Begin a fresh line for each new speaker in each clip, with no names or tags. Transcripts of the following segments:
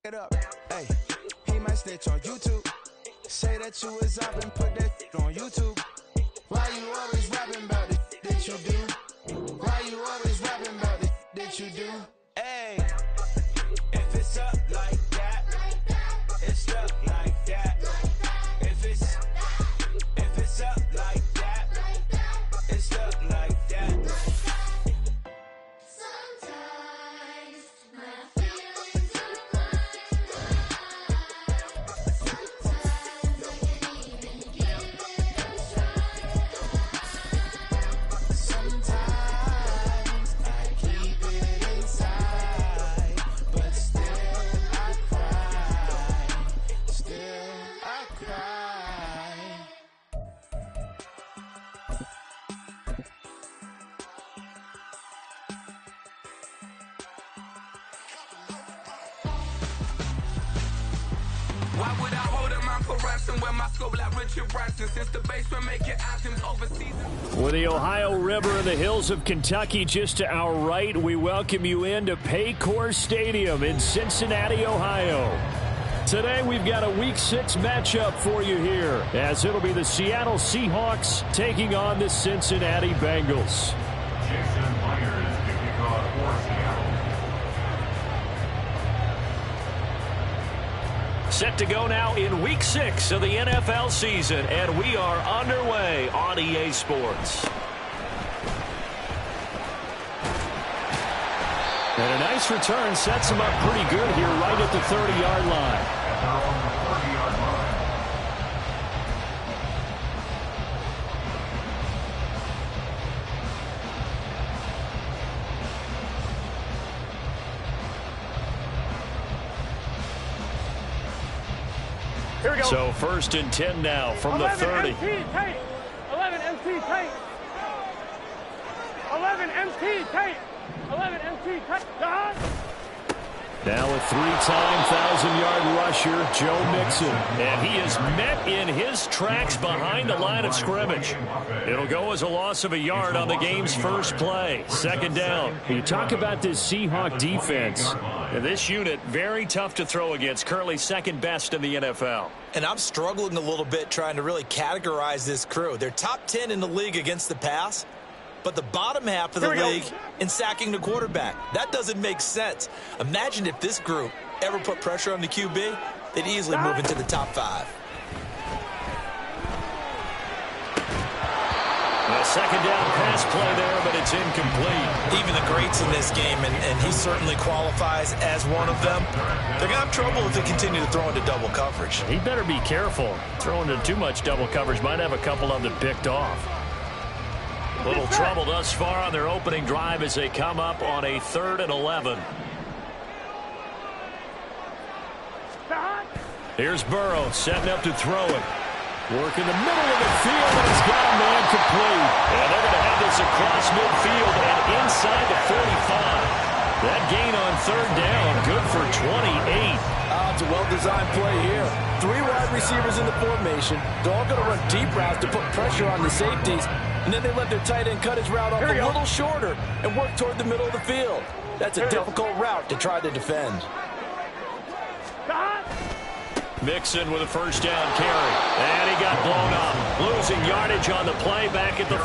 it up. Hey, he might snitch on YouTube. Say that you was up and put that on YouTube. Why you always rapping about the that you do? Why you always rapping about the that you do? Hey, if it's up like that, it's up like that. If it's up like that, it's up like that.
Sometimes my feelings are blind. Sometimes I can't even give it a try.
Sometimes I keep it inside, but still I cry. Still I cry.
Why would I hold a mind for ransom when my scope like Richard Branson? Since the basement making anthems overseas.
With the Ohio River and the hills of Kentucky just to our right, we welcome you into Paycor Stadium in Cincinnati, Ohio. Today we've got a Week 6 matchup for you here, as it'll be the Seattle Seahawks taking on the Cincinnati Bengals.
Jason Myers kicking off for Seattle.
Set to go now in Week 6 of the NFL season, and we are underway on EA Sports. And a nice return sets him up pretty good here right at the 30-yard line.
And they're on the 30-yard line.
Here we go. So first and 10 now from the 30.
11 MT tight. 11 MT tight. 11 MT tight.
Now a three-time 1,000-yard rusher, Joe Mixon. And he is met in his tracks behind the line of scrimmage. It'll go as a loss of a yard on the game's first play. Second down. You talk about this Seahawk defense. And this unit, very tough to throw against. Currently second best in the NFL.
And I'm struggling a little bit trying to really categorize this crew. They're top 10 in the league against the pass, but the bottom half of the league in sacking the quarterback. That doesn't make sense. Imagine if this group ever put pressure on the QB, they'd easily move into the top 5.
A second down pass play there, but it's incomplete.
Even the greats in this game, and he certainly qualifies as one of them, they're going to have trouble if they continue to throw into double coverage.
He better be careful. Throwing into too much double coverage might have a couple of them picked off. Little trouble thus far on their opening drive as they come up on a 3rd and 11. Here's Burrow setting up to throw it. Work in the middle of the field, and it's gone man complete. And they're going to have this across midfield and inside the 45. That gain on 3rd down, good for 28.
It's a well-designed play here. 3 wide receivers in the formation. They're all going to run deep routes to put pressure on the safeties. And then they let their tight end cut his route off a little shorter and work toward the middle of the field. That's a difficult route to try to defend.
Mixon with a first down carry. And he got blown up. Losing yardage on the play back at the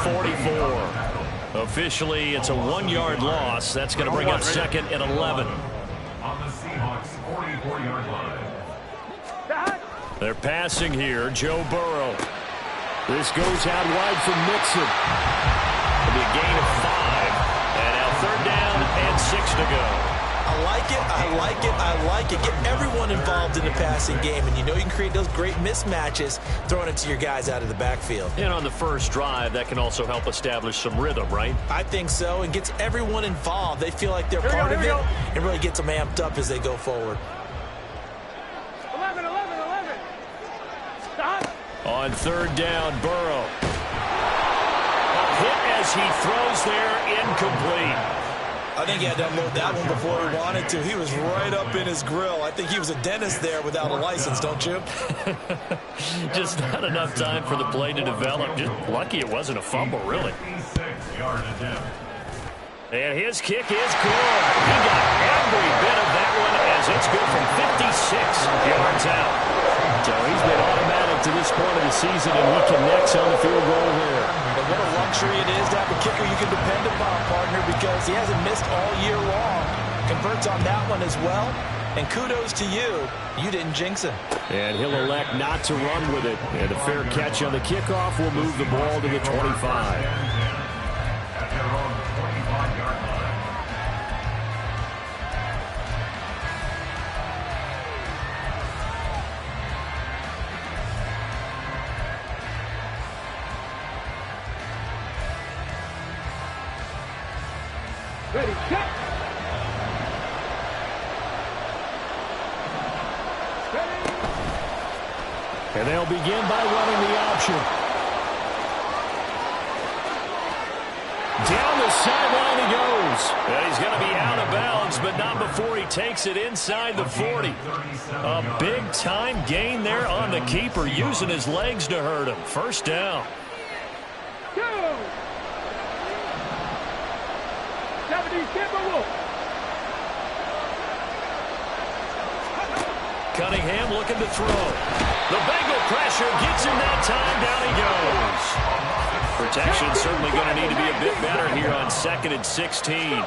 44. Officially, it's a 1-yard loss. That's going to bring up 2nd and 11.
On the Seahawks 44-yard line.
They're passing here. Joe Burrow. This goes out wide for Mixon. It'll be a gain of 5. And now 3rd down and 6 to go.
I like it, I like it, I like it. Get everyone involved in the passing game, and you know you can create those great mismatches throwing it to your guys out of the backfield.
And on the first drive, that can also help establish some rhythm, right?
I think so, and gets everyone involved. They feel like they're part of it, and really gets them amped up as they go forward.
11. Stop.
On 3rd down, Burrow. A hit as he throws there, incomplete.
I think he had to unload that one before he wanted to. He was right up in his grill. I think he was a dentist there without a license, don't you?
Just not enough time for the play to develop. Just lucky it wasn't a fumble, really.
56-yard attempt.
And his kick is good. He got every bit of that one as it's good from yards out. So he's been automatic to this point of the season, and he connects on the field goal there.
And what a luxury it is to have a kicker you can depend upon, partner, because he hasn't missed all year long. Converts on that one as well. And kudos to you. You didn't jinx him.
And he'll elect not to run with it. And a fair catch on the kickoff will move the ball to the 25.
At their own 25-yard line.
Ready, set.
And they'll begin by running the option. Down the sideline he goes. And he's going to be out of bounds, but not before he takes it inside the 40. A big-time gain there on the keeper, using his legs to hurt him. First down.
Go! 70, Timberwolves.
Cunningham looking to throw. The Bengal pressure gets him that time. Down he goes. Protection certainly going to need to be a bit better here on 2nd and 16.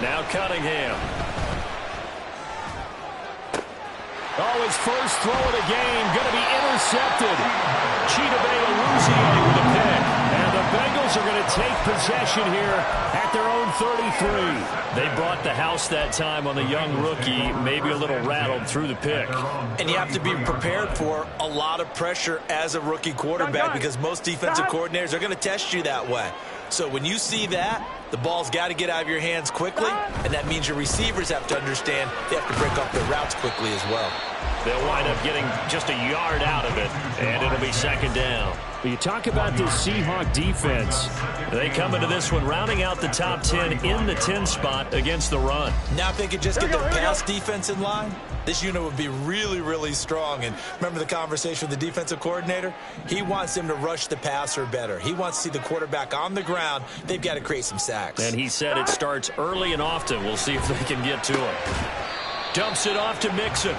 Now Cunningham. Oh, his first throw of the game going to be intercepted. Chidobe Awuzie with a pick. And the Bengals are going to take possession here at their own 33. They brought the house that time on the young rookie, maybe a little rattled through the pick.
And you have to be prepared for a lot of pressure as a rookie quarterback because most defensive coordinators are going to test you that way. So when you see that, the ball's got to get out of your hands quickly, and that means your receivers have to understand they have to break up their routes quickly as well.
They'll wind up getting just a yard out of it, and it'll be 2nd down. You talk about this Seahawk defense. They come into this one rounding out the top 10 in the 10 spot against the run.
Now if they could just get their pass defense in line, this unit would be really, really strong. And remember the conversation with the defensive coordinator? He wants them to rush the passer better. He wants to see the quarterback on the ground. They've got to create some sacks.
And he said it starts early and often. We'll see if they can get to him. Dumps it off to Mixon.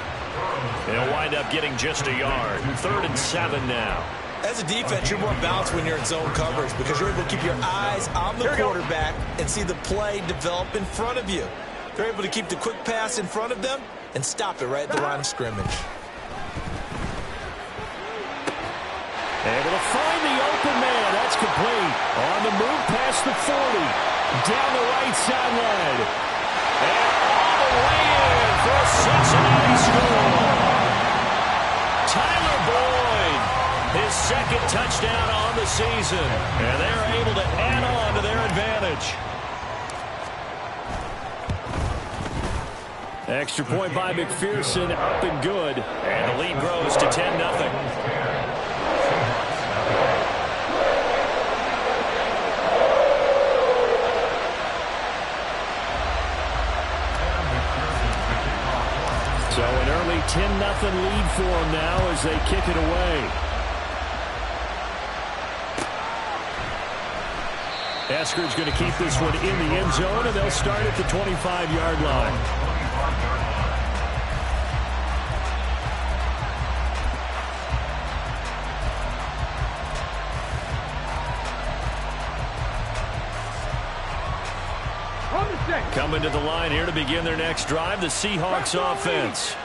They'll wind up getting just a yard. 3rd and 7 now.
As a defense, you're more balanced when you're in zone coverage because you're able to keep your eyes on the quarterback and see the play develop in front of you. They're able to keep the quick pass in front of them and stop it right at the line of scrimmage.
Able to find the open man. That's complete. On the move past the 40. Down the right sideline. And all the way in for a Cincinnati score. Tyler Boyd, his 2nd touchdown on the season. And they're able to add on to their advantage. Extra point by McPherson, up and good. And the lead grows to 10-0. So an early 10-0 lead for them now as they kick it away. Esker's going to keep this one in the end zone, and they'll start at the 25-yard line. Coming to the line here to begin their next drive, the Seahawks offense.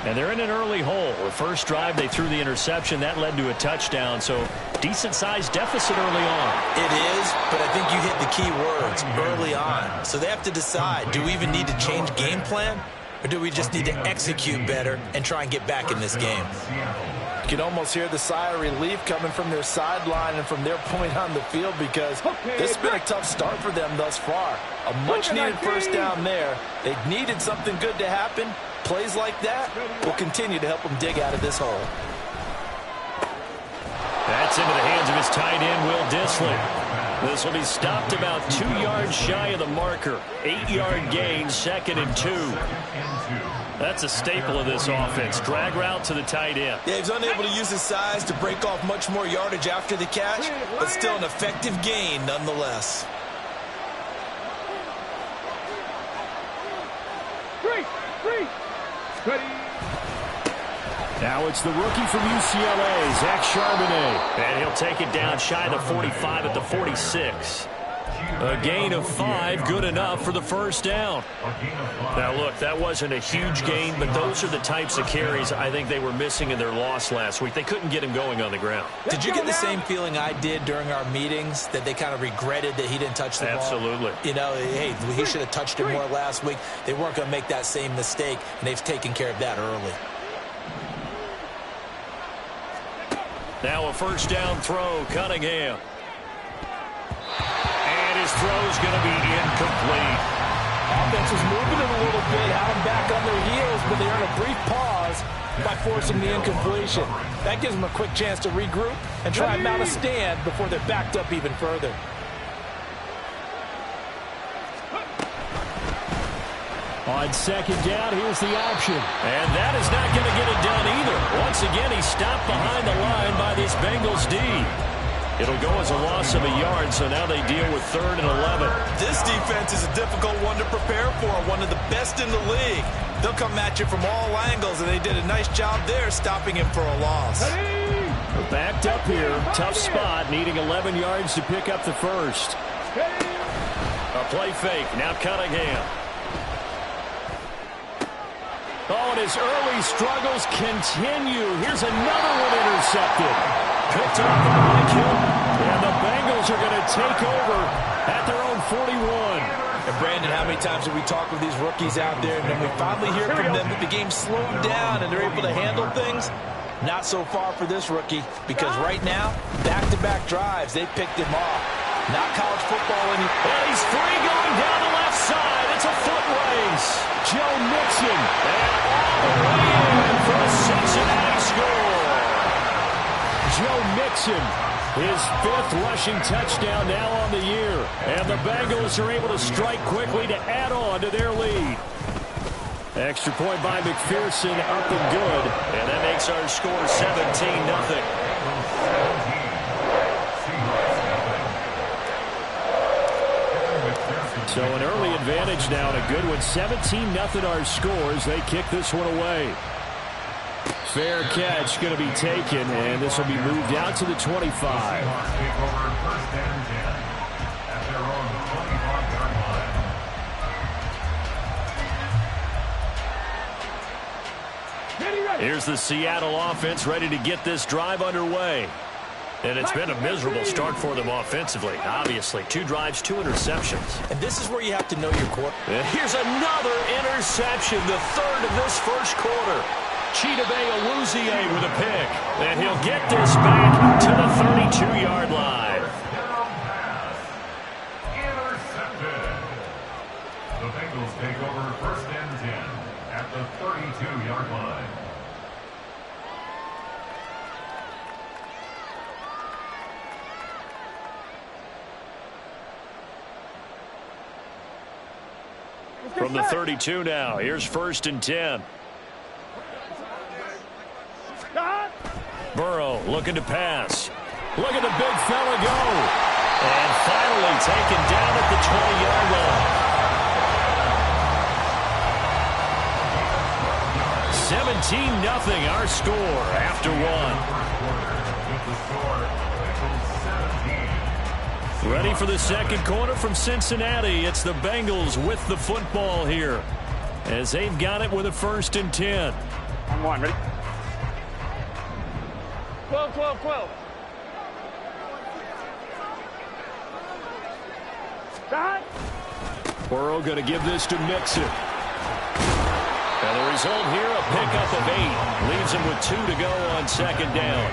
And they're in an early hole. The first drive, they threw the interception. That led to a touchdown, so decent-sized deficit early on.
It is, but I think you hit the key words, early on. So they have to decide, do we even need to change game plan, or do we just need to execute better and try and get back in this game?
You can almost hear the sigh of relief coming from their sideline and from their point on the field because this has been a tough start for them thus far. A much-needed first down there. They needed something good to happen. Plays like that will continue to help them dig out of this hole.
That's into the hands of his tight end, Will Dissly. This will be stopped about 2 yards shy of the marker. 8-yard gain, 2nd and 2. That's a staple of this offense. Drag route to the tight end.
Yeah, he's unable to use his size to break off much more yardage after the catch, but still an effective gain nonetheless.
Three. Ready.
Now it's the rookie from UCLA, Zach Charbonnet. And he'll take it down shy of the 45 at the 46. A gain of 5, good enough for the first down. Now, look, that wasn't a huge gain, but those are the types of carries I think they were missing in their loss last week. They couldn't get him going on the ground.
Did you get the same feeling I did during our meetings, that they kind of regretted that he didn't touch the ball?
Absolutely.
You know, hey, he should have touched it more last week. They weren't going to make that same mistake, and they've taken care of that early.
Now a first down throw, Cunningham. And his throw's going to be incomplete.
Offense was moving it a little bit, had them back on their heels, but they earned a brief pause by forcing the incompletion. That gives them a quick chance to regroup and try and mount a stand before they're backed up even further.
On second down, here's the option. And that is not going to get it done either. Once again, he's stopped behind the line by this Bengals D. It'll go as a loss of a yard, so now they deal with 3rd and 11.
This defense is a difficult one to prepare for, one of the best in the league. They'll come at you from all angles, and they did a nice job there stopping him for a loss.
We're backed up here. Tough spot, needing 11 yards to pick up the first. A play fake. Now Cunningham. Oh, and his early struggles continue. Here's another one intercepted. Picked up by Mike Hill. And the Bengals are going to take over at their own 41.
And Brandon, how many times have we talked with these rookies out there, and then we finally hear from them that the game's slowed down and they're able to handle things? Not so far for this rookie, because right now, back-to-back drives, they picked him off. Not college football anymore.
And he's free going down the left side. It's a foot race. Joe Mixon. And all the way in for a Cincinnati score. Joe Mixon, his 5th rushing touchdown now on the year. And the Bengals are able to strike quickly to add on to their lead. Extra point by McPherson, up and good. And that makes our score 17-0. So an early advantage now, and a good one. 17-0 our scores. They kick this one away. Fair catch going to be taken, and this will be moved out to the 25. Here's the Seattle offense ready to get this drive underway. And it's been a miserable start for them offensively, obviously. 2 drives, 2 interceptions.
And this is where you have to know your quarterback.
And here's another interception, the 3rd of this first quarter. Chidobe Awuzie with a pick. And he'll get this back to the 32-yard line.
Intercepted. The Bengals take over 1st and 10 at the 32-yard line.
From the 32 now, here's 1st and 10. Burrow looking to pass. Look at the big fella go. And finally taken down at the 20-yard line. 17-0 our score after 1. Ready for the second quarter from Cincinnati. It's the Bengals with the football here, as they've got it with a 1st and 10.
I'm 1, ready? 12, 12, 12. Shot.
Burrow going to give this to Mixon. And the result here, a pickup of 8. Leaves him with 2 to go on 2nd down.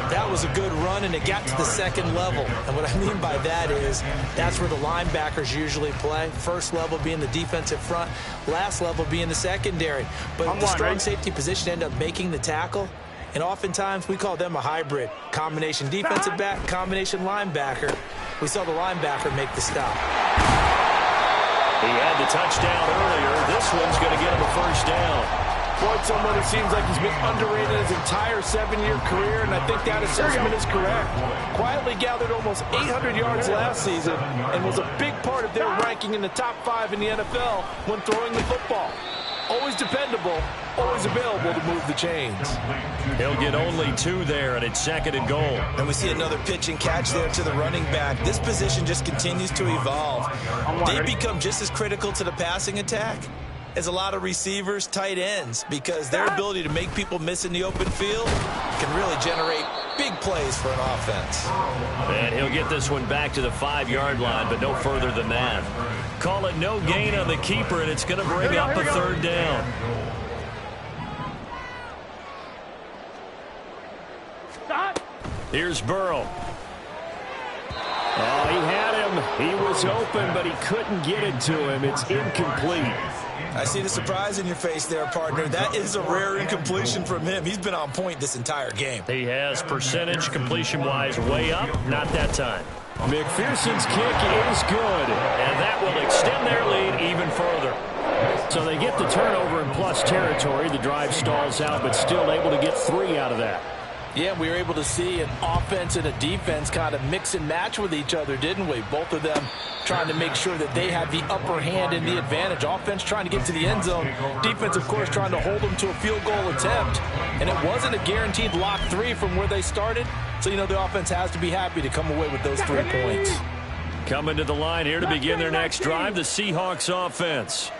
That was a good run, and it got to the 2nd level. And what I mean by that is that's where the linebackers usually play. First level being the defensive front, last level being the secondary. But the strong safety position ended up making the tackle. And oftentimes we call them a hybrid. Combination defensive back, combination linebacker. We saw the linebacker make the stop.
He had the touchdown earlier. This one's going to get him a 1st down.
Boyd, someone who seems like he's been underrated his entire 7-year career, and I think that assessment is correct. Quietly gathered almost 800 yards last season and was a big part of their ranking in the top 5 in the NFL when throwing the football. Always dependable, always available to move the chains.
He'll get only 2 there, and it's 2nd and goal.
And we see another pitch and catch there to the running back. This position just continues to evolve. They become just as critical to the passing attack as a lot of receivers, tight ends, because their ability to make people miss in the open field can really generate big plays for an offense.
And he'll get this one back to the 5-yard line, but no further than that. Call it no gain on the keeper, and it's going to bring up a 3rd down. Here's Burrow. Oh, he had him. He was open, but he couldn't get it to him. It's incomplete.
I see the surprise in your face there, partner. That is a rare incompletion from him. He's been on point this entire game.
He has percentage completion-wise way up. Not that time. McPherson's kick is good, and that will extend their lead even further. So they get the turnover in plus territory. The drive stalls out, but still able to get 3 out of that.
Yeah, we were able to see an offense and a defense kind of mix and match with each other, didn't we? Both of them trying to make sure that they have the upper hand and the advantage. Offense trying to get to the end zone. Defense, of course, trying to hold them to a field goal attempt. And it wasn't a guaranteed lock 3 from where they started. So, you know, the offense has to be happy to come away with those 3 points.
Coming to the line here to begin their next drive, the Seahawks offense.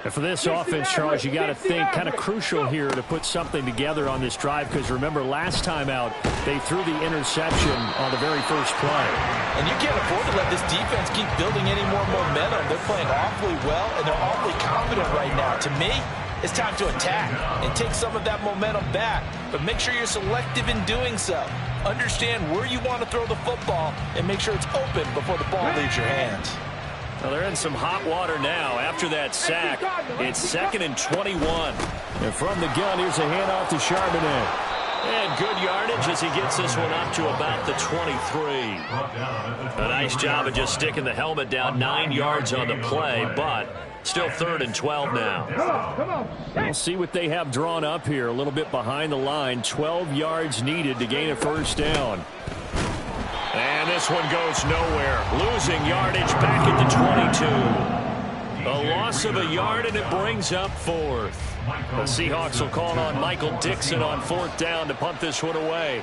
And for this offense, Charles, you got to think kind of crucial here to put something together on this drive, because remember last time out they threw the interception on the very first play.
And you can't afford to let this defense keep building any more momentum. They're playing awfully well, and they're awfully confident right now. To me, it's time to attack and take some of that momentum back, but make sure you're selective in doing so. Understand where you want to throw the football and make sure it's open before the ball leaves your hands.
Well, they're in some hot water now. After that sack, it's 2nd and 21. And from the gun, here's a handoff to Charbonnet. And good yardage as he gets this one up to about the 23. A nice job of just sticking the helmet down 9 yards on the play, but still 3rd and 12 now. We'll see what they have drawn up here. A little bit behind the line. 12 yards needed to gain a 1st down. And this one goes nowhere. Losing yardage back at the 22. A loss of a yard, and it brings up 4th. The Seahawks will call on Michael Dixon on 4th down to punt this one away.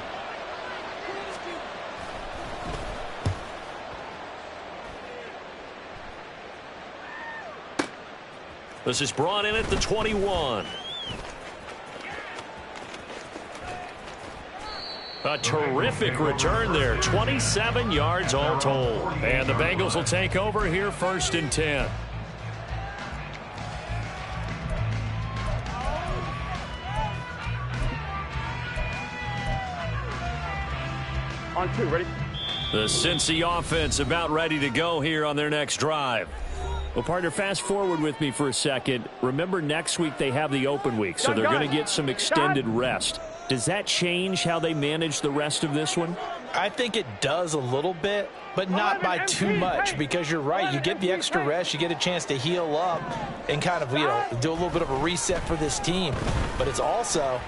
This is brought in at the 21. A terrific return there. 27 yards all told. And the Bengals will take over here 1st and 10.
On 2, ready?
The Cincy offense about ready to go here on their next drive. Well, partner, fast forward with me for a second. Remember, next week they have the open week, so they're going to get some extended rest. Does that change how they manage the rest of this one?
I think it does a little bit, but not by too much, because you're right. You get the extra rest. You get a chance to heal up and kind of, do a little bit of a reset for this team. But it's also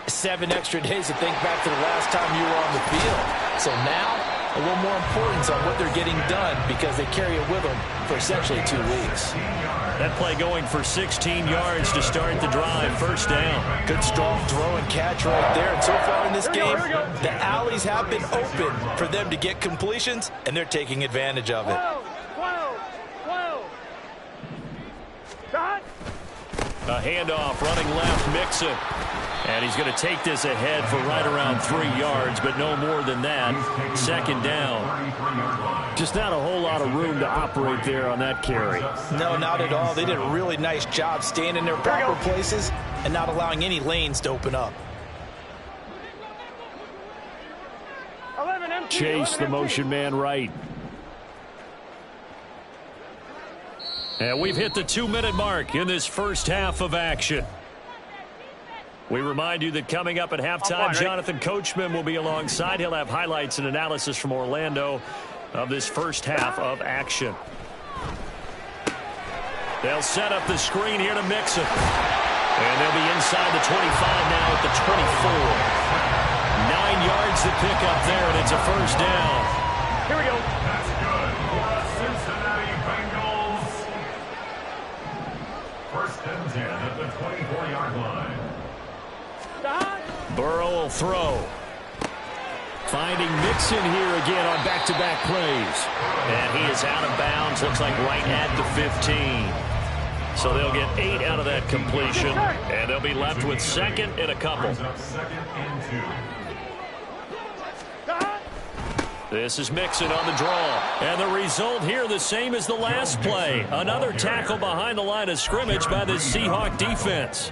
7 extra days to think back to the last time you were on the field. So now, a little more importance on what they're getting done, because they carry it with them for essentially 2 weeks.
That play going for 16 yards to start the drive. 1st down.
Good strong throw and catch right there. And so far in this game, the alleys have been open for them to get completions, and they're taking advantage of it.
12. Shot.
A handoff running left, Mixon. And he's going to take this ahead for right around 3 yards, but no more than that. 2nd down. Just not a whole lot of room to operate there on that carry.
No, not at all. They did a really nice job staying in their proper places and not allowing any lanes to open up.
Chase, the motion man right. And we've hit the 2-minute mark in this first half of action. We remind you that coming up at halftime, Jonathan Coachman will be alongside. He'll have highlights and analysis from Orlando of this first half of action. They'll set up the screen here to Mixon. And they'll be inside the 25 now at the 24. 9 yards to pick up there, and it's a 1st down.
Here we go.
That's good for the Cincinnati Bengals. 1st and 10 at the 24-yard line.
Burrow will throw. Finding Mixon here again on back-to-back plays. And he is out of bounds. Looks like right at the 15. So they'll get 8 out of that completion. And they'll be left with second and a couple.
Second and 2.
This is Mixon on the draw. And the result here the same as the last play. Another tackle behind the line of scrimmage by the Seahawk defense.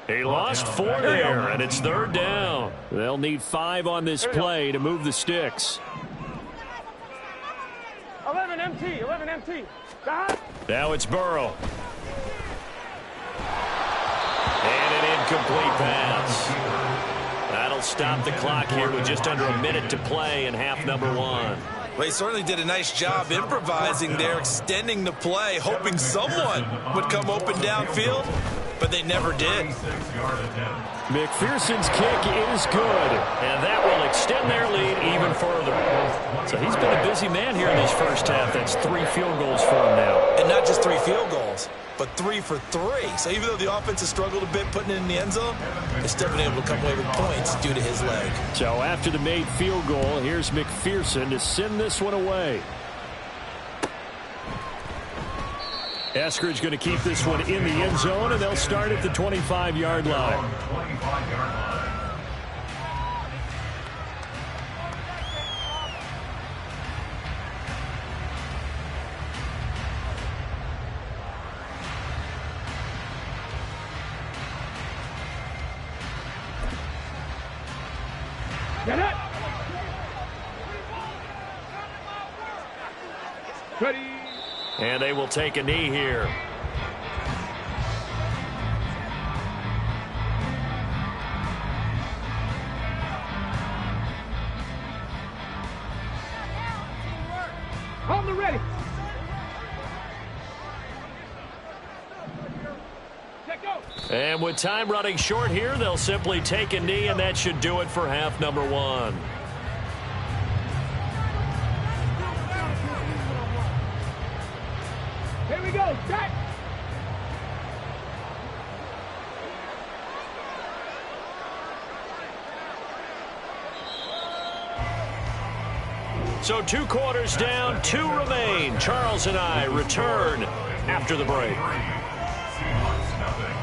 He lost 4 there, and it's third down. They'll need 5 on this play to move the sticks.
11 MT, 11 MT.
Now it's Burrow. And an incomplete pass. That'll stop the clock here with just under a minute to play in half number 1.
Well, he certainly did a nice job improvising there, extending the play, hoping someone would come open downfield, but they never did.
McPherson's kick is good, and that will extend their lead even further. So he's been a busy man here in this first half. That's 3 field goals for him now.
And not just 3 field goals, but 3 for 3. So even though the offense has struggled a bit putting it in the end zone, they've still been able to come away with points due to his leg.
So after the made field goal, here's McPherson to send this one away. Eskridge going to keep this one in the end zone, and they'll start at the 25-yard line.
25-yard line.
Get it. Ready.
And they will take a knee here.
Hold the ready. Check go.
And with time running short here, they'll simply take a knee, and that should do it for half number 1.
Here we go. Set.
So 2 quarters down, 2 remain. Charles and I return after the break.
Seahawks nothing.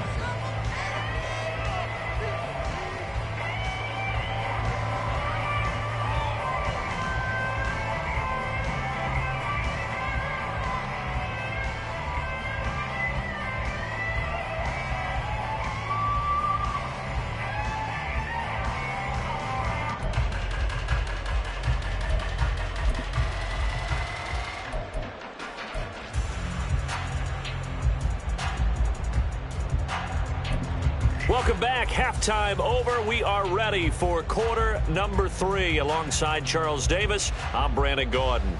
Welcome back. Halftime over. We are ready for quarter number 3. Alongside Charles Davis, I'm Brandon Gordon.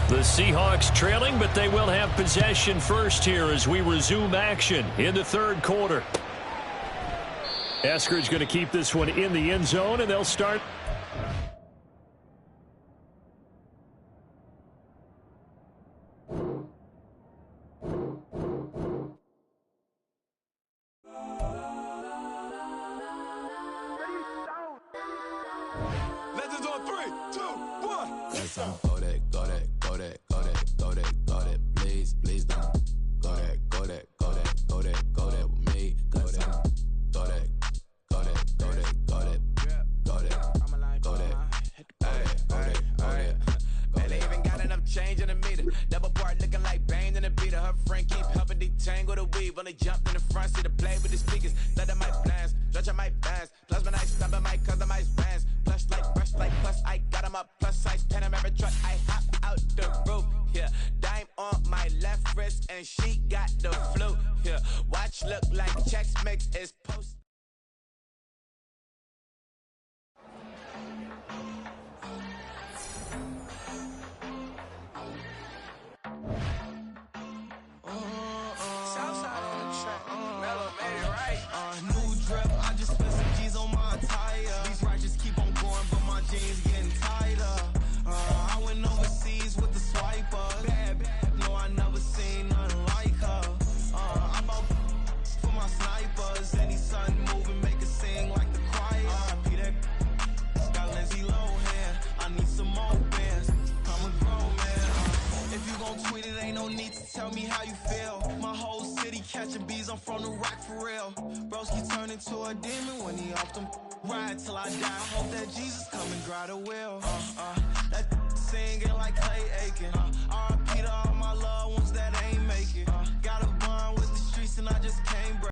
The Seahawks trailing, but they will have possession first here as we resume action in the third quarter. Eskridge going to keep this one in the end zone, and they'll start.
Legends on 3, 2, 1.
Yes, I'm go that, go that, go that, go that, go that, go that, please, please don't. Go that, go that, go that, go that, go that with me. Go that, go that, go that, go that, go that, go that, go that, go that.
Man, they even got enough change in the meter. Double part looking like Bane in the beater. Her friend keep helping detangle the weave. Only jumped in the front seat to play with the speakers. Let them might blast, stretch my bands. Plus when I stop at my customized bands. Plush like brush like plus I got them up. Plus size Panamera truck. I hop out the roof. Yeah, dime on my left wrist and she got the flu. Yeah, watch look like checks mix is post.
for a demon when he off them. Ride till I die. Hope that Jesus come and dry the well. That singing like Clay Aiken. R.I.P. to all my loved ones that ain't make it. Got a bond with the streets and I just can't break.